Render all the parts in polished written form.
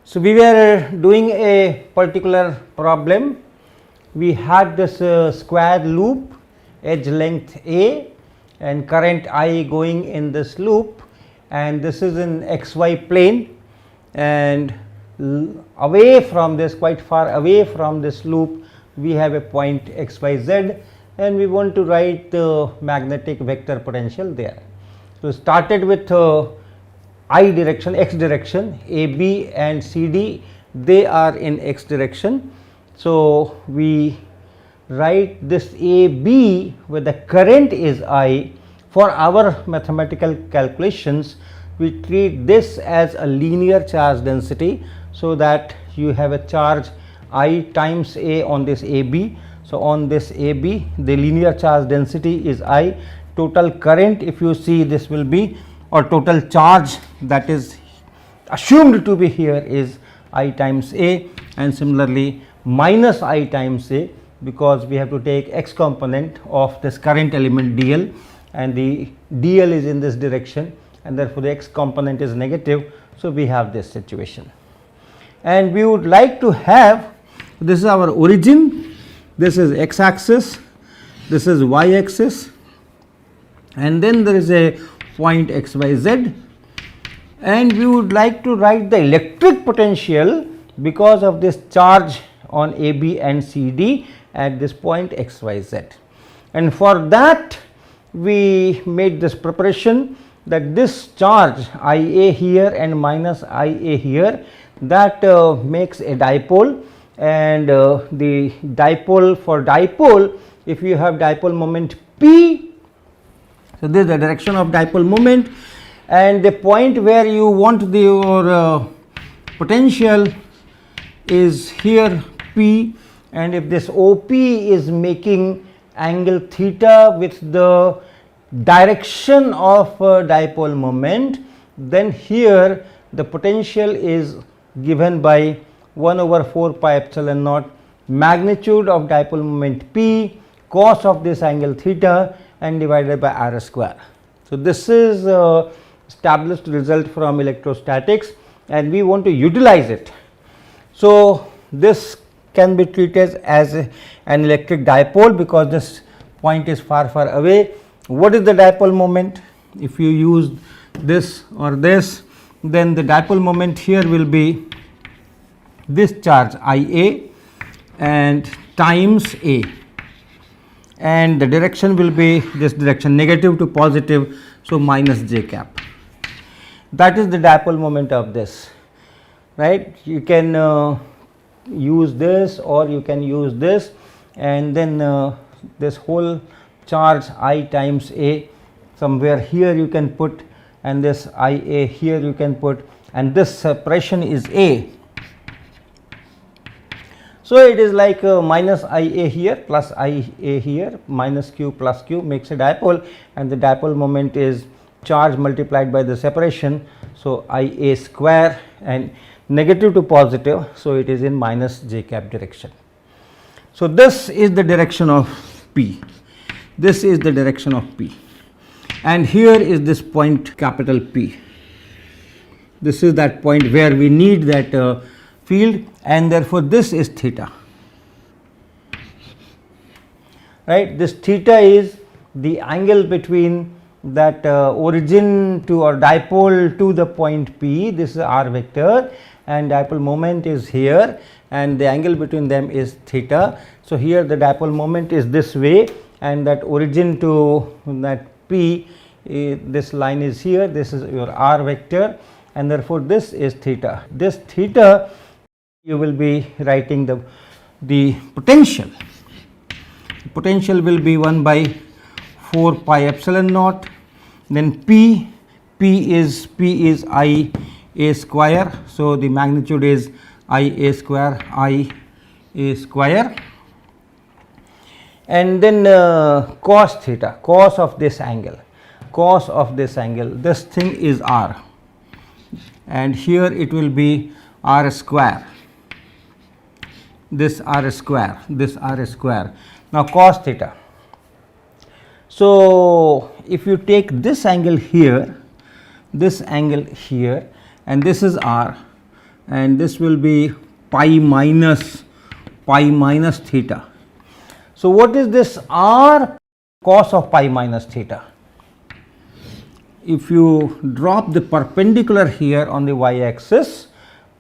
So, we were doing a particular problem. We had this square loop, edge length A and current I going in this loop, and this is in xy plane, and away from this, quite far away from this loop, we have a point xyz, and we want to write the magnetic vector potential there. So, started with I direction, x direction, AB and CD, they are in x direction. So, we write this AB where the current is I. For our mathematical calculations, we treat this as a linear charge density, so that you have a charge I times A on this AB. So, on this AB, the linear charge density is I. Total current, if you see, this will be, or total charge that is assumed to be here is I times A, and similarly minus I times A, because we have to take x component of this current element dl, and the dl is in this direction, and therefore the x component is negative. So, we have this situation, and we would like to have, this is our origin, this is x axis, this is y axis, and then there is a point xyz, and we would like to write the electric potential because of this charge on AB and CD at this point xyz. And for that we made this preparation, that this charge IA here and minus IA here, that makes a dipole, and the dipole, for dipole, if you have dipole moment P, so this is the direction of dipole moment, and the point where you want the your potential is here P, and if this OP is making angle theta with the direction of dipole moment, then here the potential is given by 1 over 4 pi epsilon naught magnitude of dipole moment P cos of this angle theta and divided by r square. So, this is established result from electrostatics, and we want to utilize it. So, this can be treated as an electric dipole because this point is far away. What is the dipole moment? If you use this or this, then the dipole moment here will be this charge IA and times A, and the direction will be this direction, negative to positive, so minus j cap. That is the dipole moment of this, right. You can use this or you can use this, and then this whole charge I times A somewhere here you can put, and this IA here you can put, and this separation is A. So, it is like minus IA here plus IA here, minus q plus q makes a dipole, and the dipole moment is charge multiplied by the separation. So, IA square and negative to positive, so it is in minus j cap direction. So, this is the direction of P, this is the direction of P, and here is this point capital P. This is that point where we need that field, and therefore, this is theta, right. This theta is the angle between that origin to or dipole to the point P, this is r vector, and dipole moment is here, and the angle between them is theta. So, here the dipole moment is this way, and that origin to that P, this line is here, this is your r vector, and therefore, this is theta. This theta you will be writing the potential. The potential will be 1 by 4 pi epsilon naught, then P is I A square. So, the magnitude is I A square, and then cos theta, cos of this angle, this thing is r, and here it will be r square, this r square, now cos theta. So, if you take this angle here, and this is r, and this will be pi minus theta. So, what is this r cos of pi minus theta? If you drop the perpendicular here on the y axis,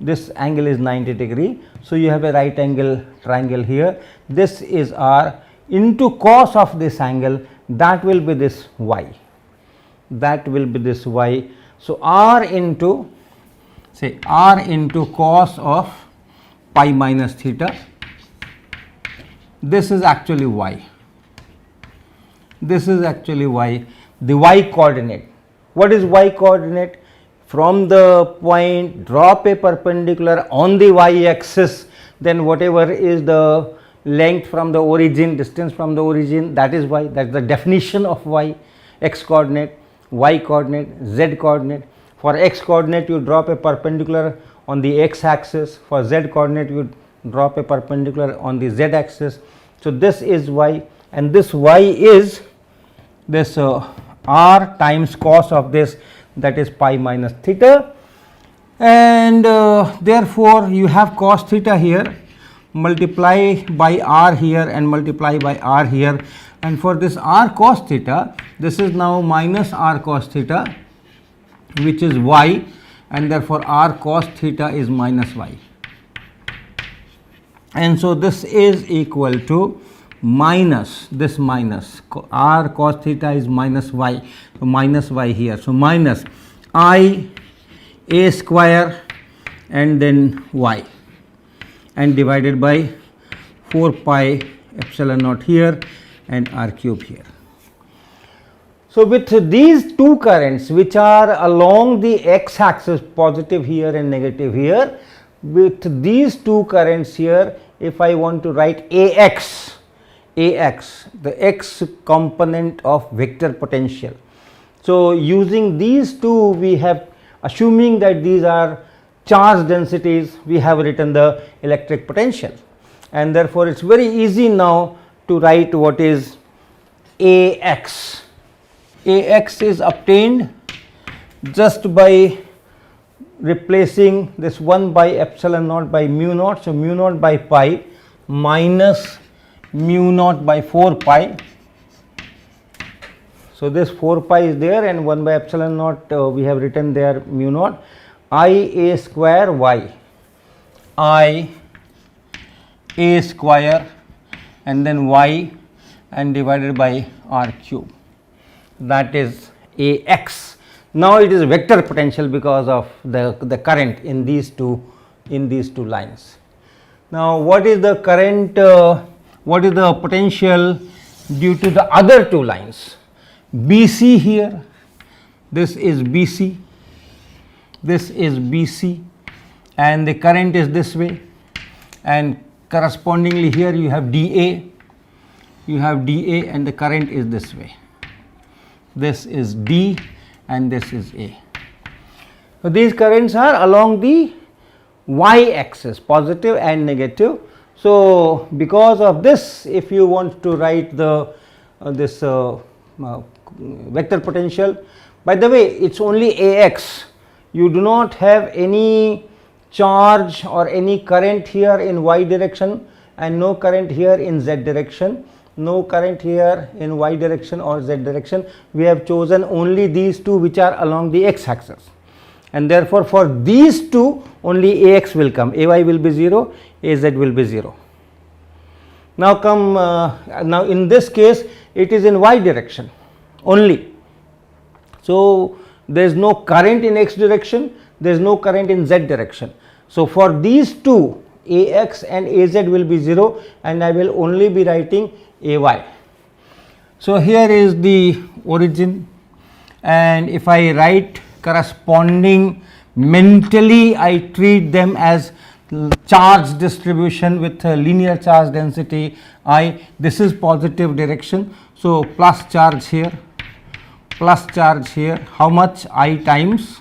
this angle is 90 degree. So, you have a right angle triangle here, this is r into cos of this angle, that will be this y, that will be this y. So, r into, say r into cos of pi minus theta, this is actually y, this is actually y, the y coordinate. What is y coordinate? From the point drop a perpendicular on the y axis, then whatever is the length from the origin, distance from the origin, that is y, that is the definition of y. X coordinate, y coordinate, z coordinate. For x coordinate you drop a perpendicular on the x axis, for z coordinate you drop a perpendicular on the z axis. So, this is y, and this y is this r times cos of this, that is pi minus theta, and therefore, you have cos theta here, multiply by r here and multiply by r here, and for this r cos theta, this is now minus r cos theta, which is y, and therefore, r cos theta is minus y, and so this is equal to minus this minus r cos theta is minus y, so minus y here. So, minus I a square and then y, and divided by 4 pi epsilon naught here and r cube here. So, with these two currents which are along the x axis, positive here and negative here, with these two currents here, if I want to write Ax, the x component of vector potential. So, using these two, we have, assuming that these are charge densities, we have written the electric potential, and therefore, it is very easy now to write what is Ax. Ax is obtained just by replacing this 1 by epsilon naught by mu naught. So, mu naught by pi minus mu naught by 4 pi. So, this 4 pi is there, and 1 by epsilon naught we have written there mu naught, I a square y, I a square and then y, and divided by r cube, that is Ax. Now, it is vector potential because of the current in these two lines. Now, what is the current, what is the potential due to the other two lines? BC here, this is BC, this is BC, and the current is this way, and correspondingly here you have dA, and the current is this way, this is D and this is A. So, these currents are along the y axis, positive and negative. So, because of this, if you want to write the this vector potential, by the way, it is only Ax, you do not have any charge or any current here in y direction and no current here in z direction, no current here in y direction or z direction. We have chosen only these two which are along the x axis, and therefore, for these two only Ax will come, Ay will be 0, Az will be 0. Now, come now in this case it is in y direction only. So, there is no current in x direction, there is no current in z direction. So, for these two Ax and Az will be 0, and I will only be writing Ay. So, here is the origin, and if I write corresponding mentally, I treat them as charge distribution with linear charge density I. This is positive direction. So, plus charge here, how much? I times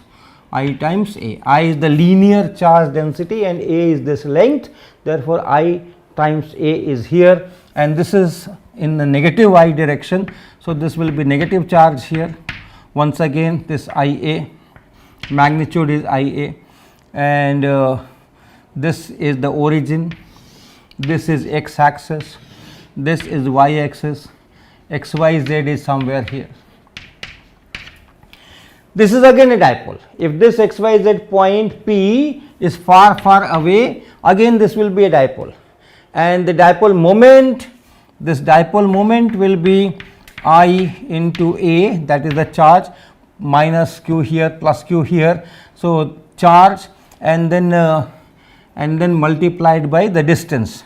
A. I is the linear charge density and A is this length, therefore, I times A is here, and this is in the negative y direction. So, this will be negative charge here, once again this Ia, magnitude is Ia, and this is the origin, this is x axis, this is y axis, x y z is somewhere here. This is again a dipole. If this x y z point P is far away, again this will be a dipole, and the dipole moment, this dipole moment will be I into A, that is the charge, minus q here plus q here. So, charge and then multiplied by the distance,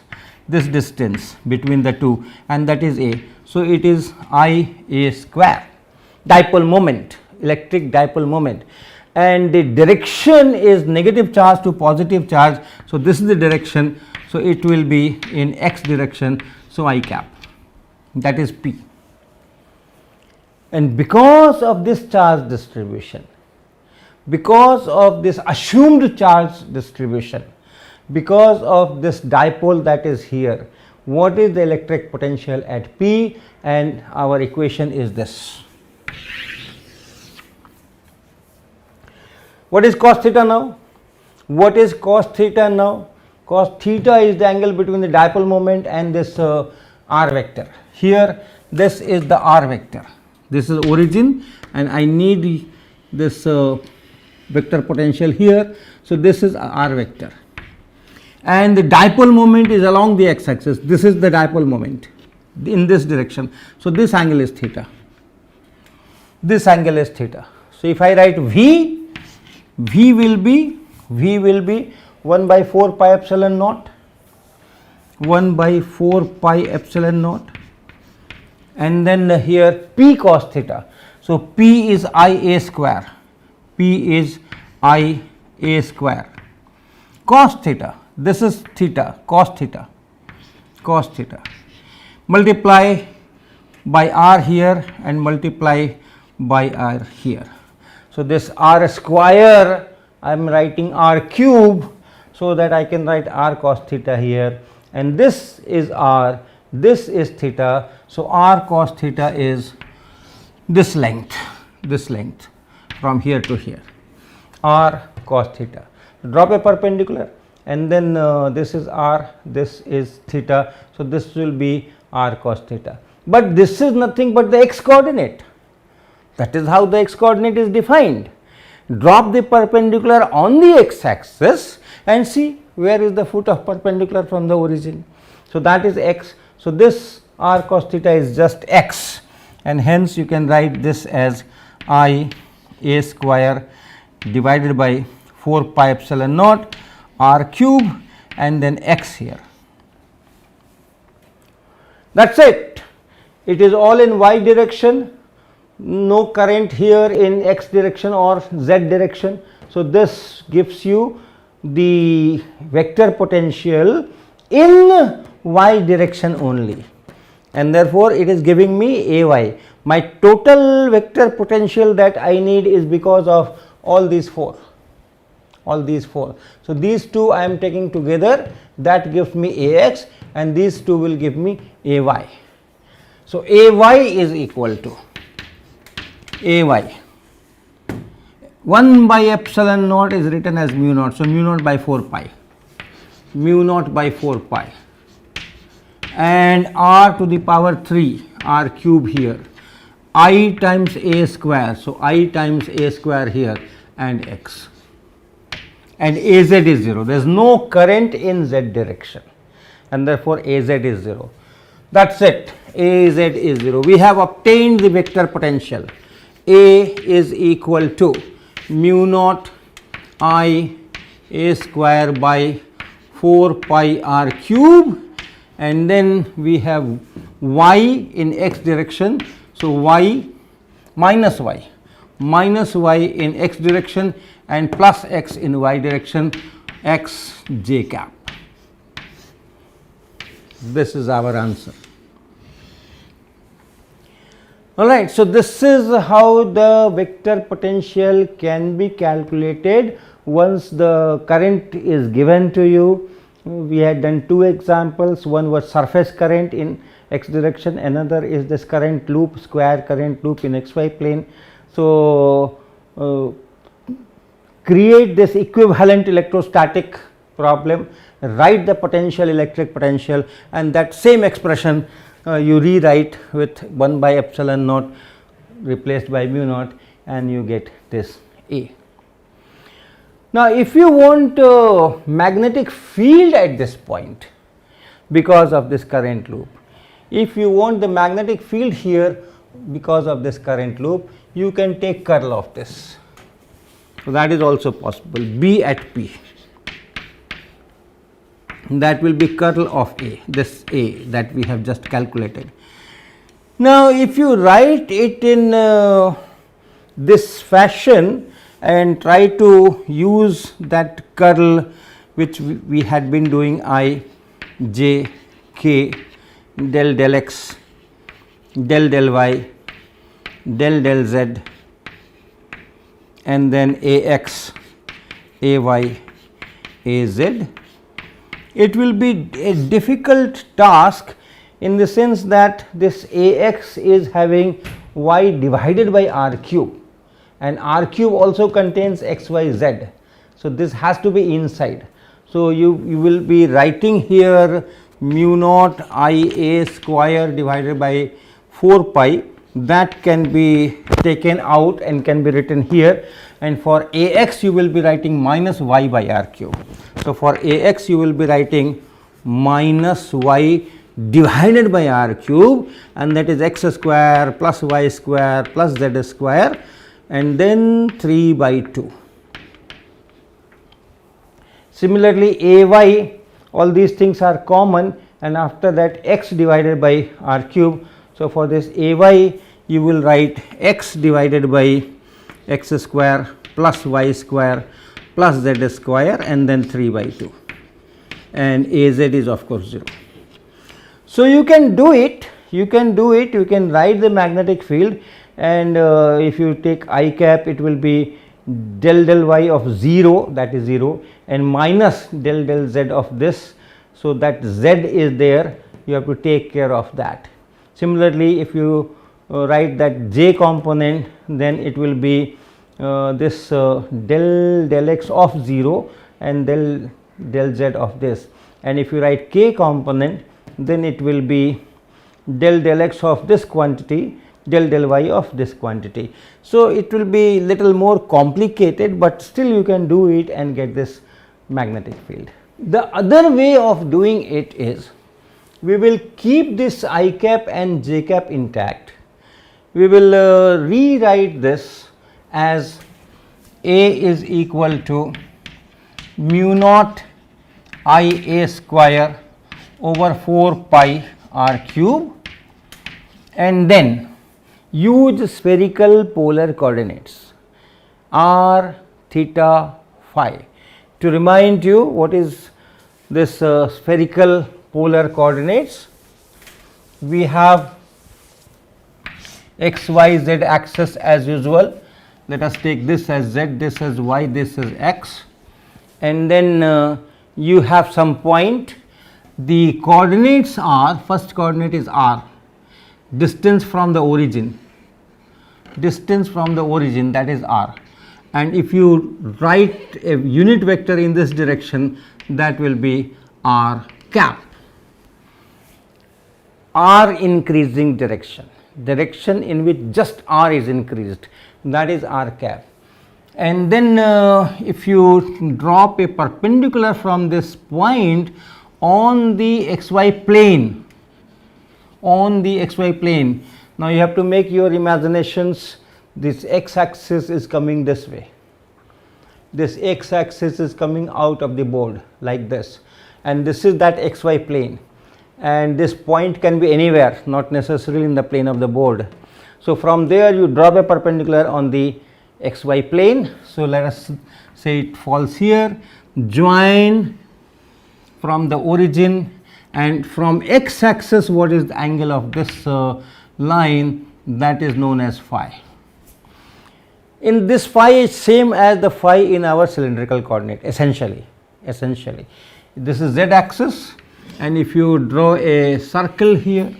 this distance between the two, and that is A. So, it is I A square, dipole moment, electric dipole moment, and the direction is negative charge to positive charge. So, this is the direction. So, it will be in x direction. So, I cap, that is P. And because of this charge distribution, because of this assumed charge distribution, because of this dipole that is here, what is the electric potential at P? And our equation is this. What is cos theta now? What is cos theta now? Cos theta is the angle between the dipole moment and this r vector. Here, this is the r vector. This is origin, and I need this vector potential here. So, this is r vector, and the dipole moment is along the x axis. This is the dipole moment in this direction. So, this angle is theta. This angle is theta. So, if I write V, V will be 1 by 4 pi epsilon naught, 1 by 4 pi epsilon naught, and then here P cos theta. So, P is I A square, P is I A square, cos theta, this is theta, cos theta, cos theta, multiply by r here and multiply by r here. So, this r square, I am writing r cube, so that I can write r cos theta here, and this is r, this is theta. So, r cos theta is this length from here to here, r cos theta. Drop a perpendicular, and then this is r, this is theta. So, this will be r cos theta, but this is nothing but the x coordinate. That is how the x coordinate is defined. Drop the perpendicular on the x axis and see where is the foot of perpendicular from the origin. So, that is x. So, this r cos theta is just x, and hence you can write this as I A square divided by 4 pi epsilon naught r cube and then x here. That is it. It is all in y direction, no current here in x direction or z direction. So, this gives you the vector potential in y direction only, and therefore, it is giving me A y. My total vector potential that I need is because of all these four, all these four. So, these two I am taking together, that gives me A x, and these two will give me A y. So, A y is equal to A y, 1 by epsilon naught is written as mu naught. So, mu naught by 4 pi, mu naught by 4 pi, and r to the power 3 r cube here, I times a square. So, I times a square here and x, and Az is 0. There is no current in z direction, and therefore, Az is 0. That is it, Az is 0. We have obtained the vector potential. A is equal to mu naught I A square by 4 pi r cube, and then we have y in x direction. So, y minus y in x direction and plus x in y direction, x j cap. This is our answer. Alright, so this is how the vector potential can be calculated once the current is given to you. We had done two examples, one was surface current in x direction, another is this current loop, square current loop in xy plane. So, create this equivalent electrostatic problem, write the potential, electric potential, and that same expression you rewrite with 1 by epsilon naught replaced by mu naught, and you get this A. Now, if you want magnetic field at this point because of this current loop, if you want the magnetic field here because of this current loop, you can take curl of this. So, that is also possible. B at P, that will be curl of A, this A that we have just calculated. Now, if you write it in this fashion and try to use that curl which we had been doing, I j k del del x del del y del del z and then a x a y a z, it will be a difficult task in the sense that this a x is having y divided by r cube, and r cube also contains x y z. So, this has to be inside. So, you will be writing here mu naught I a square divided by 4 pi, that can be taken out and can be written here, and for a x you will be writing minus y by r cube. So, for a x you will be writing minus y divided by r cube, and that is x square plus y square plus z square, and then 3 by 2. Similarly, a y, all these things are common, and after that x divided by r cube. So, for this a y you will write x divided by x square plus y square plus z square and then 3 by 2, and a z is of course 0. So, you can do it, you can write the magnetic field, and if you take I cap, it will be del del y of 0, that is 0, and minus del del z of this. So, that z is there, you have to take care of that. Similarly, if you write that j component, then it will be this del del x of 0 and del z of this, and if you write k component, then it will be del x of this quantity, del y of this quantity. So, it will be little more complicated, but still you can do it and get this magnetic field. The other way of doing it is, we will keep this I cap and j cap intact. We will rewrite this as A is equal to mu naught I a square over 4 pi r cube, and then use spherical polar coordinates r, theta, phi. To remind you what is this spherical polar coordinates, we have x, y, z axis as usual. Let us take this as z, this as y, this is x, and then you have some point. The coordinates are, first coordinate is r, distance from the origin, that is r, and if you write a unit vector in this direction, that will be r cap. R increasing direction in which just r is increased, that is r cap. And then if you drop a perpendicular from this point on the xy plane, now you have to make your imaginations. This x axis is coming this way, this x axis is coming out of the board like this, and this is that xy plane, and this point can be anywhere, not necessarily in the plane of the board. So, from there you drop a perpendicular on the xy plane. So, let us say it falls here, join from the origin, and from x axis what is the angle of this line, that is known as phi. In this phi is same as the phi in our cylindrical coordinate, essentially. This is z axis, and if you draw a circle here,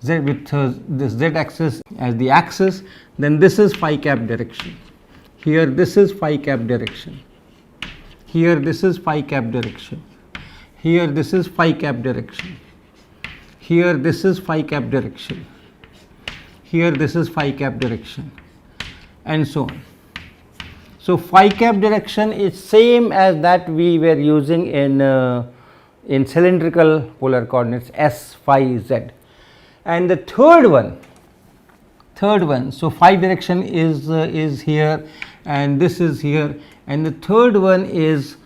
z with this z axis as the axis, then this is phi cap direction. Here this is phi cap direction. here this is phi cap direction, here this is phi cap direction, here this is phi cap direction, here this is phi cap direction, and so on. So phi cap direction is same as that we were using in cylindrical polar coordinates s, phi, z. And the third one, so phi direction is here and this is here, and the third one is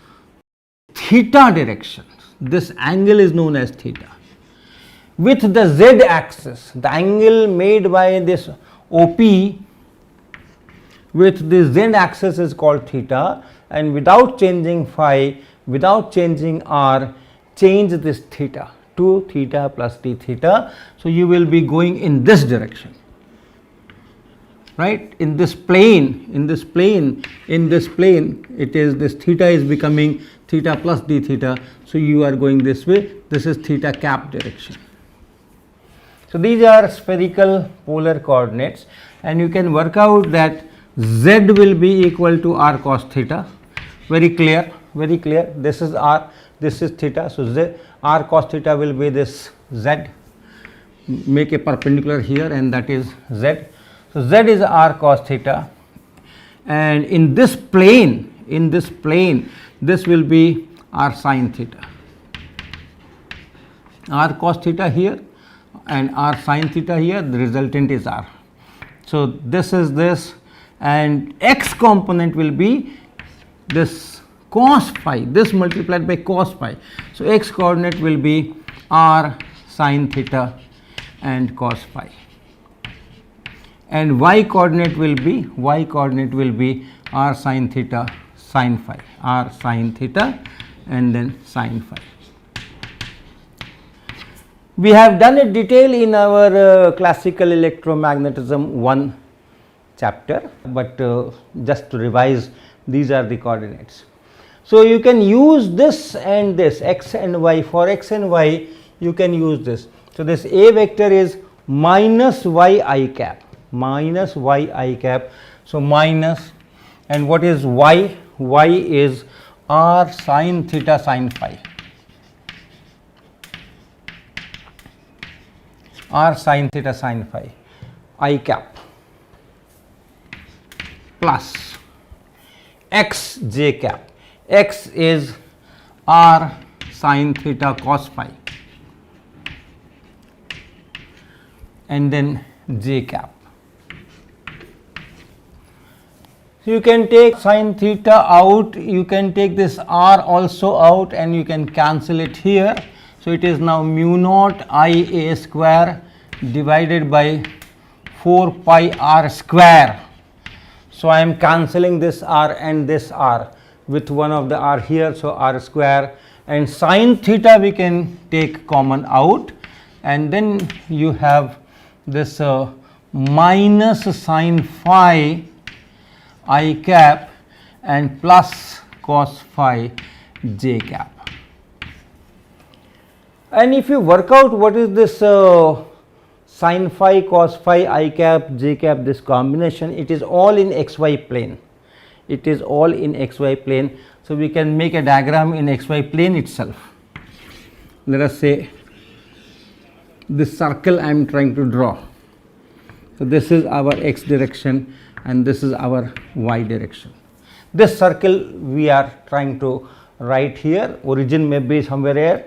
theta direction. This angle is known as theta. With the z axis, the angle made by this OP with the z axis is called theta, and without changing phi, without changing r, change this theta to theta plus d theta. So you will be going in this direction, right? In this plane, it is this theta is becoming theta plus d theta. So you are going this way. This is theta cap direction. So these are spherical polar coordinates, and you can work out that z will be equal to r cos theta. Very clear, very clear. This is r, this is theta. So z, r cos theta will be this z. Make a perpendicular here, and that is z. So z is r cos theta, and in this plane, this will be r sin theta. R cos theta here and r sin theta here. The resultant is r. So this is this. And x component will be this cos phi, this multiplied by cos phi. So x coordinate will be r sin theta and cos phi, and y coordinate will be r sin theta sin phi, r sin theta and then sin phi. We have done it detail in our classical electromagnetism 1 chapter, but just to revise, these are the coordinates. So you can use this and this, x and y. For x and y you can use this. So this a vector is minus y I cap, minus y I cap. So minus, and what is y? Y is r sin theta sin phi, r sin theta sin phi I cap, plus x j cap. X is r sin theta cos phi, and then j cap. So you can take sin theta out, you can take this r also out, and you can cancel it here. So it is now mu naught I a square divided by 4 pi r square. So I am cancelling this r and this r with one of the r here, so r square, and sin theta we can take common out, and then you have this minus sin phi I cap and plus cos phi j cap. And if you work out what is this sin phi cos phi I cap j cap, this combination, it is all in xy plane. It is all in xy plane. So we can make a diagram in xy plane itself. Let us say this circle I am trying to draw. So this is our x direction and this is our y direction. This circle we are trying to write here. Origin may be somewhere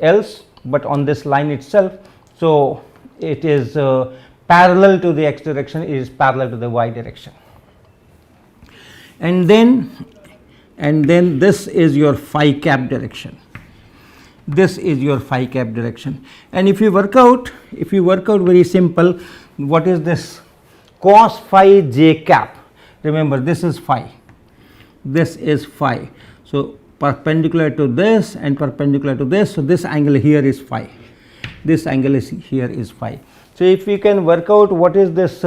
else, but on this line itself. So it is parallel to the x direction, it is parallel to the y direction. And then this is your phi cap direction. This is your phi cap direction. And if you work out very simple, what is this cos phi j cap? Remember, this is phi, this is phi. So perpendicular to this and perpendicular to this. So this angle here is phi. This angle is here is phi. So if we can work out what is this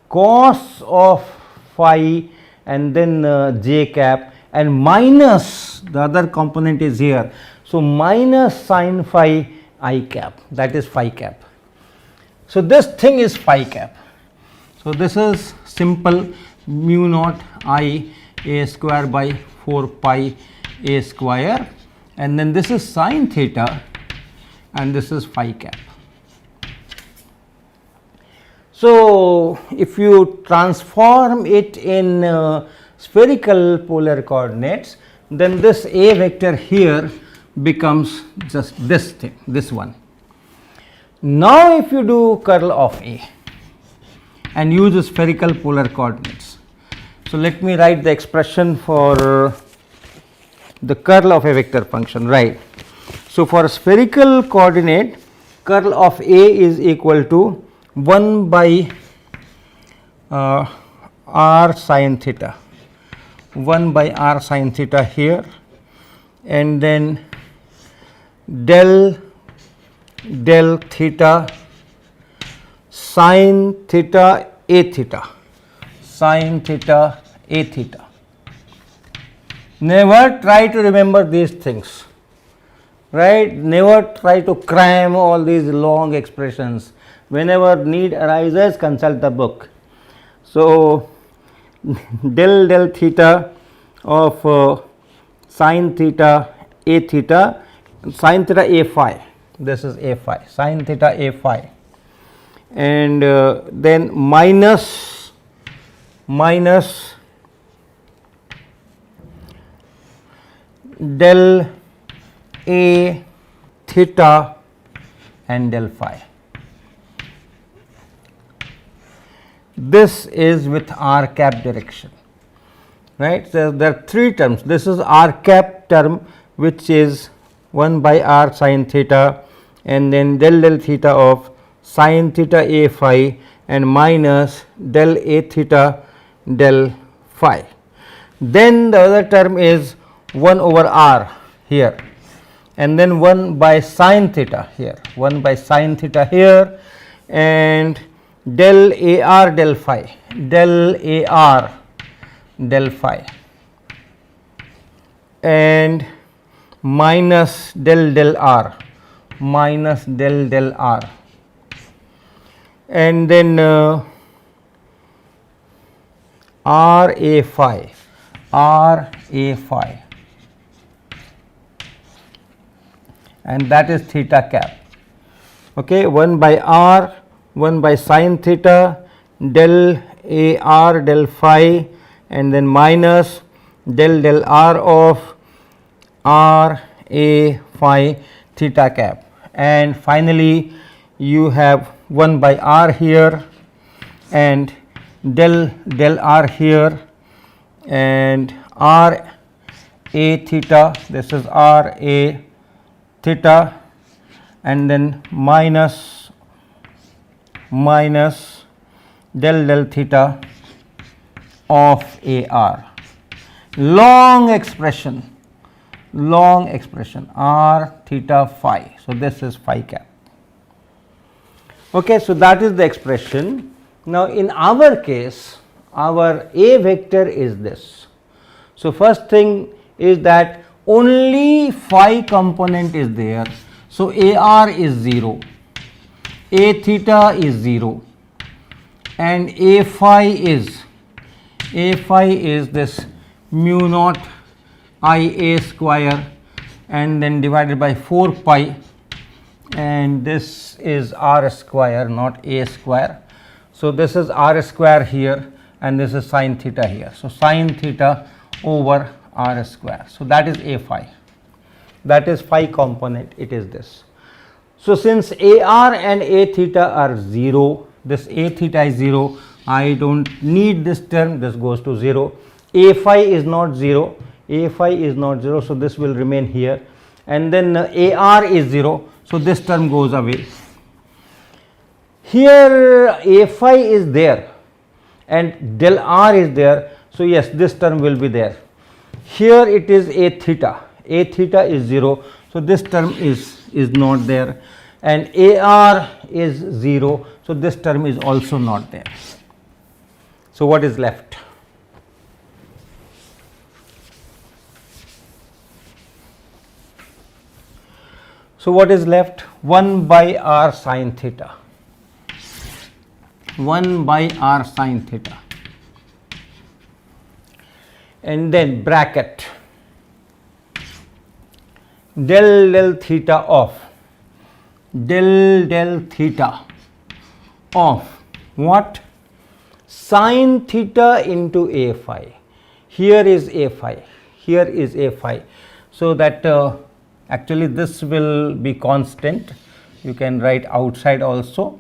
cos of phi and then j cap, and minus the other component is here. So minus sin phi I cap, that is phi cap. So this thing is phi cap. So this is simple mu naught I a square by 4 pi a square, and then this is sine theta and this is phi cap. So, if you transform it in spherical polar coordinates, then this a vector here becomes just this thing, this one. Now, if you do curl of A and use the spherical polar coordinates. So, let me write the expression for the curl of a vector function, right. So, for a spherical coordinate, curl of A is equal to 1 by r sin theta, 1 by r sin theta here, and then del theta sin theta a theta, sin theta a theta. Never try to remember these things, right. Never try to cram all these long expressions. Whenever need arises, consult the book. So, del theta of sin theta a theta, sin theta a phi, this is a phi, sin theta a phi, and then minus del a theta and del phi. This is with r cap direction, right. So, there are 3 terms. This is r cap term, which is 1 by r sin theta, and then del theta of sin theta a phi, and minus del a theta del phi. Then the other term is 1 over r here, and then 1 by sin theta here, 1 by sin theta here, and del a r del phi, del a r del phi, and minus del r, minus del r, and then r a phi, r a phi, and that is theta cap. Okay, 1 by r, 1 by sin theta, del a r del phi, and then minus del r of r a phi theta cap, and finally you have 1 by r here and del r here, and r a theta, this is r a theta, and then minus del theta of a r. Long expression r theta phi. So, this is phi cap. Okay, so that is the expression. Now, in our case, our a vector is this. So, first thing is that only phi component is there. So, a r is 0, a theta is 0, and a phi is this mu naught I a square, and then divided by 4 pi, and this is r square, not a square. So, this is r square here, and this is sin theta here. So, sin theta over r square. So, that is a phi, that is phi component, it is this. So, since a r and a theta are 0, this a theta is 0, I do not need this term, this goes to 0. A phi is not 0, a phi is not 0, so this will remain here, and then a r is 0, so this term goes away. Here a phi is there and del r is there, so yes, this term will be there. Here it is a theta is 0, so this term is not there, and a r is 0, so this term is also not there. So, what is left? So, what is left? 1 by r sin theta, 1 by r sin theta, and then bracket del theta of del theta of what? Sin theta into a phi. Here is a phi, here is a phi. So that actually this will be constant. You can write outside also,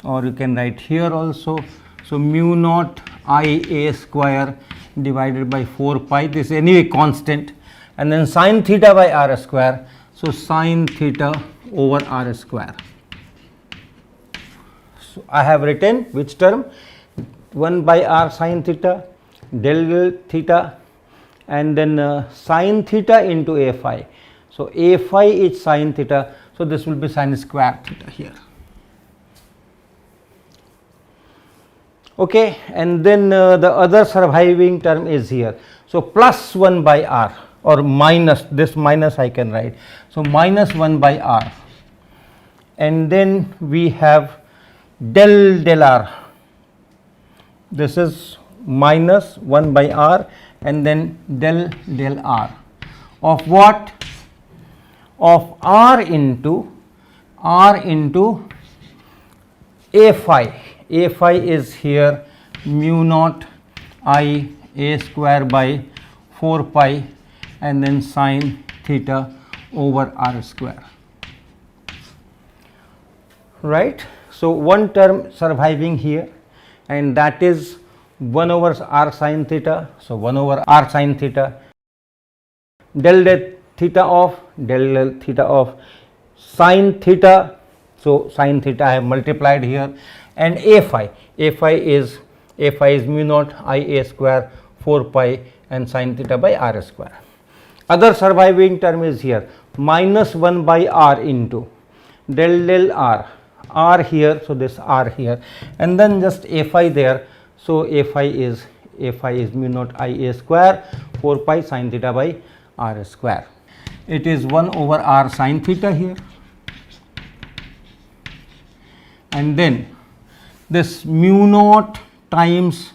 or you can write here also. So mu naught I a square divided by 4 pi, this is anyway constant, and then sin theta by r square. So sin theta over r square. So I have written which term? 1 by r sin theta, del theta, and then sin theta into a phi. So a phi is sin theta, so this will be sin square theta here. Okay, and then the other surviving term is here. So plus 1 by r, or minus, this minus I can write. So minus 1 by r, and then we have del r. This is minus 1 by r, and then del r of what? Of r into a phi. A phi is here mu naught I a square by 4 pi, and then sin theta over r square, right. So one term surviving here, and that is 1 over r sin theta. So 1 over r sin theta, del theta of sin theta. So sin theta I have multiplied here, and a phi is mu naught I a square 4 pi and sin theta by r square. Other surviving term is here minus 1 by r into del r here. So this r here, and then just a phi there. So a phi is mu naught I a square 4 pi sin theta by r square. It is 1 over r sin theta here, and then this mu naught times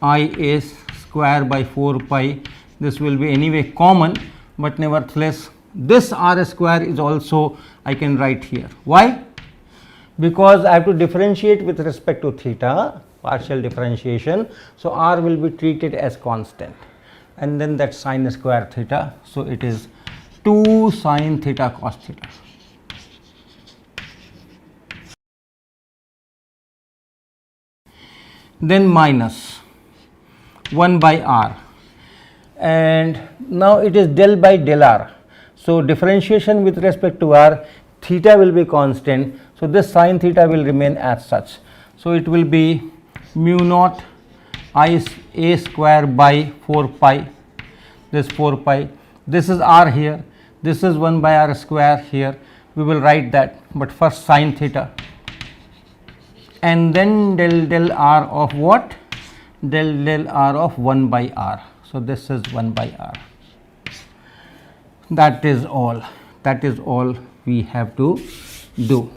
I a square by 4 pi. This will be anyway common, but nevertheless this r square is also I can write here. Why? Because I have to differentiate with respect to theta, partial differentiation. So r will be treated as constant, and then that sin square theta. So it is 2 sin theta cos theta. Then minus 1 by r, and now it is del by del r. So differentiation with respect to r, theta will be constant. So this sin theta will remain as such. So it will be mu naught I a square by 4 pi, this 4 pi, this is r here, this is 1 by r square here. We will write that, but first sin theta, and then del r of what? Del r of 1 by r. So this is 1 by r. That is all we have to do,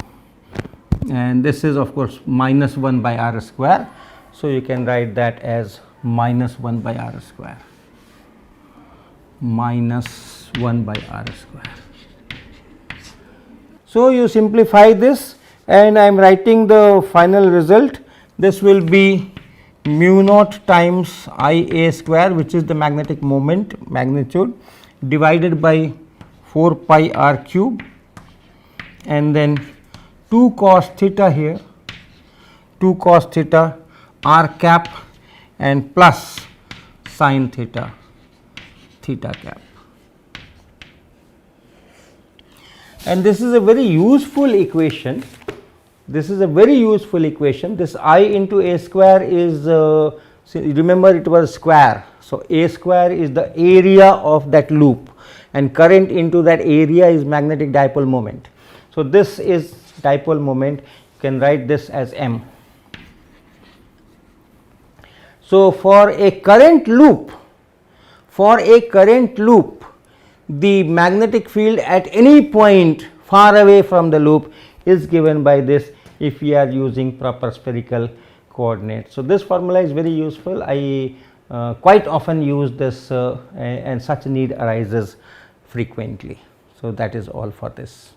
and this is of course minus 1 by r square. So you can write that as minus 1 by r square, minus 1 by r square. So you simplify this, and I am writing the final result. This will be mu naught times I a square, which is the magnetic moment magnitude, divided by 4 pi r cube, and then 2 cos theta here, 2 cos theta r cap, and plus sin theta cap. And this is a very useful equation. This I into a square is remember it was square. So a square is the area of that loop, and current into that area is magnetic dipole moment. So this is dipole moment. You can write this as m. So for a current loop, the magnetic field at any point far away from the loop is given by this, if we are using proper spherical coordinates. So this formula is very useful. I quite often use this and such need arises frequently. So, that is all for this.